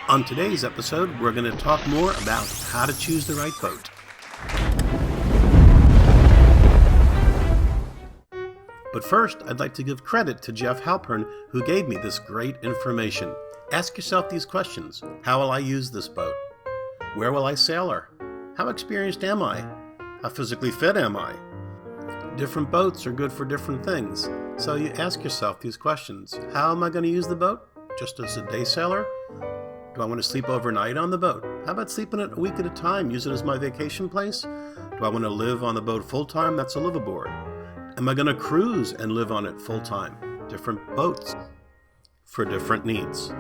On today's episode, we're going to talk more about how to choose the right boat. But first, I'd like to give credit to Jeff Halpern, who gave me this great information. Ask yourself these questions. How will I use this boat? Where will I sail her? How experienced am I? How physically fit am I? Different boats are good for different things, so you ask yourself these questions. How am I going to use the boat? Just as a day sailor? Do I want to sleep overnight on the boat? How about sleeping it a week at a time, use it as my vacation place? Do I want to live on the boat full time? That's a liveaboard. Am I going to cruise and live on it full time? Different boats for different needs.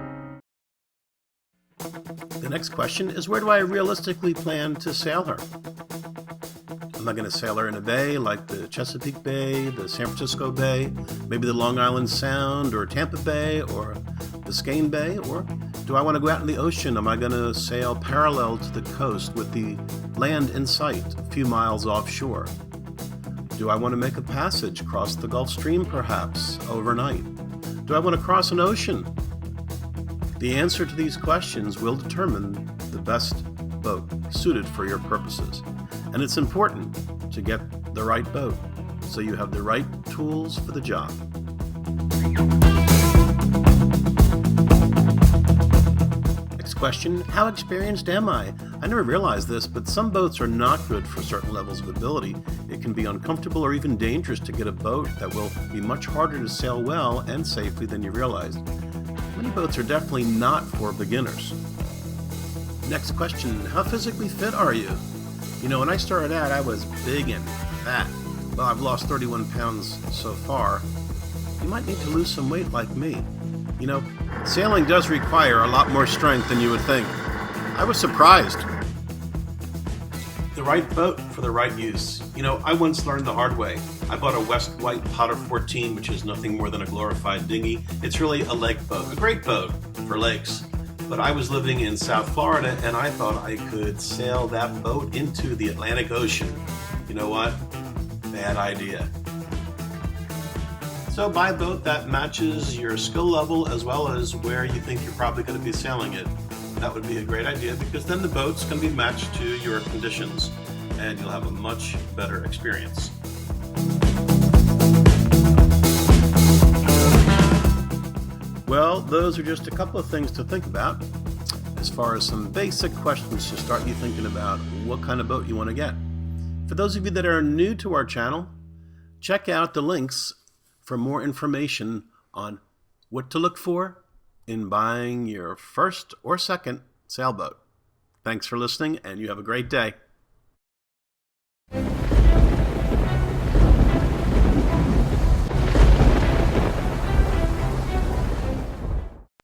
The next question is, where do I realistically plan to sail her? Am I going to sail her in a bay like the Chesapeake Bay, the San Francisco Bay, maybe the Long Island Sound or Tampa Bay or Biscayne Bay? Or do I want to go out in the ocean? Am I going to sail parallel to the coast with the land in sight a few miles offshore? Do I want to make a passage across the Gulf Stream perhaps overnight? Do I want to cross an ocean? The answer to these questions will determine the best boat suited for your purposes. And it's important to get the right boat so you have the right tools for the job. Next question, how experienced am I? I never realized this, but some boats are not good for certain levels of ability. It can be uncomfortable or even dangerous to get a boat that will be much harder to sail well and safely than you realized. Many boats are definitely not for beginners. Next question, how physically fit are you? You know, when I started out, I was big and fat. Well, I've lost 31 pounds so far. You might need to lose some weight like me. You know, sailing does require a lot more strength than you would think. I was surprised. The right boat for the right use. You know, I once learned the hard way. I bought a West White Potter 14, which is nothing more than a glorified dinghy. It's really a lake boat, a great boat for lakes. But I was living in South Florida, and I thought I could sail that boat into the Atlantic Ocean. You know what? Bad idea. So buy a boat that matches your skill level as well as where you think you're probably going to be sailing it. That would be a great idea, because then the boat's going to be matched to your conditions and you'll have a much better experience. Well, those are just a couple of things to think about as far as some basic questions to start you thinking about what kind of boat you want to get. For those of you that are new to our channel, check out the links for more information on what to look for in buying your first or second sailboat. Thanks for listening, and you have a great day.